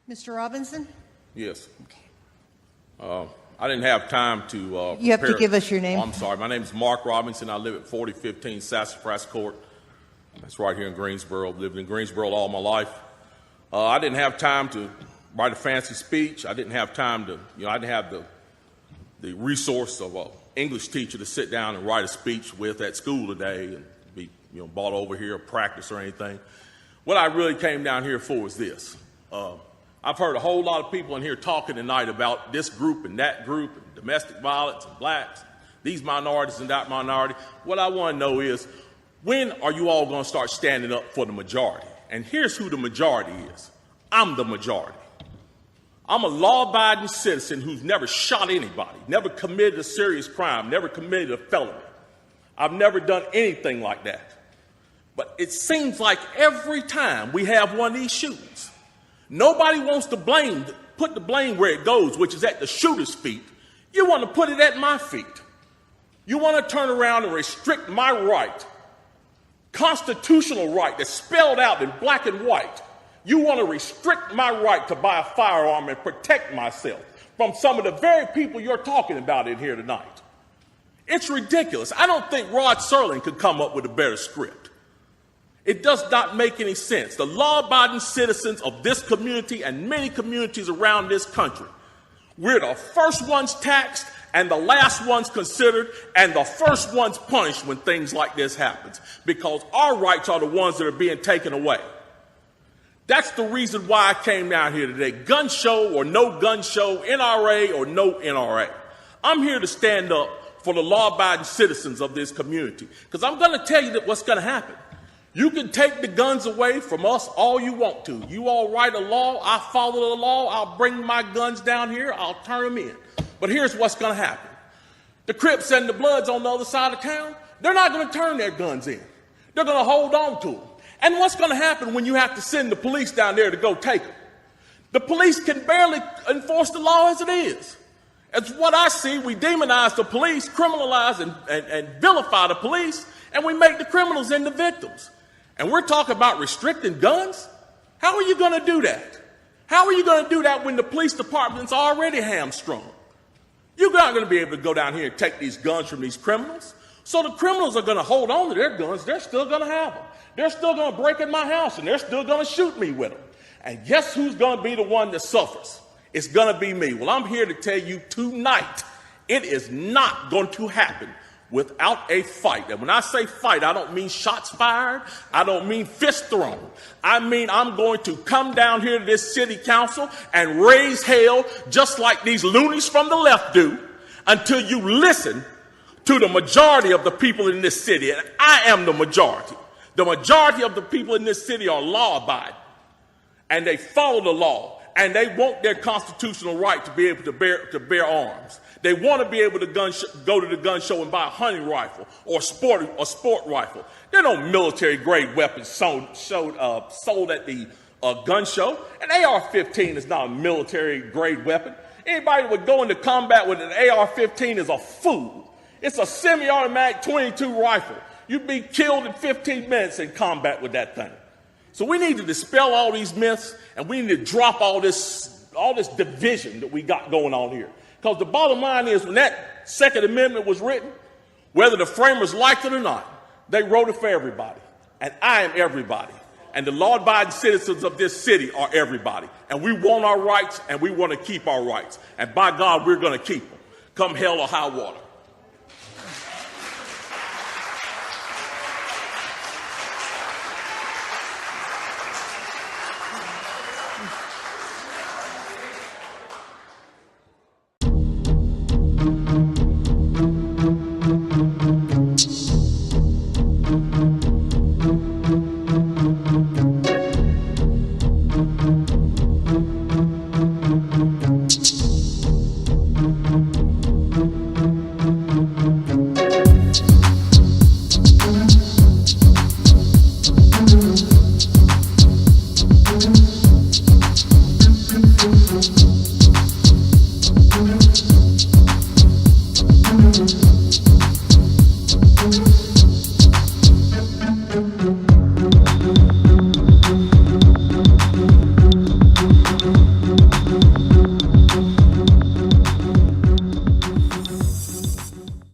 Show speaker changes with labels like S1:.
S1: Mr. Robinson?
S2: Yes. I didn't have time to
S1: You have to give us your name.
S2: Oh, I'm sorry. My name is Mark Robinson. I live at 4015 Sassafras Court. That's right here in Greensboro. I've lived in Greensboro all my life. I didn't have time to write a fancy speech. I didn't have time to, I didn't have the resource of an English teacher to sit down and write a speech with at school today and be, brought over here or practice or anything. What I really came down here for is this. I've heard a whole lot of people in here talking tonight about this group and that group, and domestic violence and blacks, these minorities and that minority. What I want to know is, when are you all going to start standing up for the majority? And here's who the majority is. I'm the majority. I'm a law-abiding citizen who's never shot anybody, never committed a serious crime, never committed a felony. I've never done anything like that. But it seems like every time we have one of these shootings, nobody wants to put the blame where it goes, which is at the shooter's feet. You want to put it at my feet. You want to turn around and restrict my right, constitutional right that's spelled out in black and white. You want to restrict my right to buy a firearm and protect myself from some of the very people you're talking about in here tonight. It's ridiculous. I don't think Rod Serling could come up with a better script. It does not make any sense. The law-abiding citizens of this community and many communities around this country, we're the first ones taxed and the last ones considered and the first ones punished when things like this happens, because our rights are the ones that are being taken away. That's the reason why I came down here today. Gun show or no gun show, NRA or no NRA. I'm here to stand up for the law-abiding citizens of this community, because I'm going to tell you that what's going to happen. You can take the guns away from us all you want to. You all write a law, I follow the law, I'll bring my guns down here, I'll turn them in. But here's what's going to happen. The Crips and the Bloods on the other side of town, they're not going to turn their guns in. They're going to hold on to them. And what's going to happen when you have to send the police down there to go take them? The police can barely enforce the law as it is. As what I see, we demonize the police, criminalize and vilify the police, and we make the criminals into victims. And we're talking about restricting guns? How are you going to do that? How are you going to do that when the police department's already hamstrung? You're not going to be able to go down here and take these guns from these criminals. So the criminals are going to hold on to their guns. They're still going to have them. They're still going to break in my house, and they're still going to shoot me with them. And guess who's going to be the one that suffers? It's going to be me. Well, I'm here to tell you tonight, it is not going to happen without a fight. And when I say fight, I don't mean shots fired. I don't mean fist thrown. I mean I'm going to come down here to this city council and raise hell just like these loonies from the left do until you listen to the majority of the people in this city. And I am the majority. The majority of the people in this city are law-abiding, and they follow the law, and they want their constitutional right to be able to bear arms. They want to be able to go to the gun show and buy a hunting rifle or a sport rifle. There are no military-grade weapons sold at the gun show. An AR-15 is not a military-grade weapon. Anybody that would go into combat with an AR-15 is a fool. It's a semi-automatic .22 rifle. You'd be killed in 15 minutes in combat with that thing. So we need to dispel all these myths, and we need to drop all this division that we got going on here. Because the bottom line is, when that Second Amendment was written, whether the framers liked it or not, they wrote it for everybody. And I am everybody. And the law-abiding citizens of this city are everybody. And we want our rights, and we want to keep our rights. And by God, we're going to keep them, come hell or high water.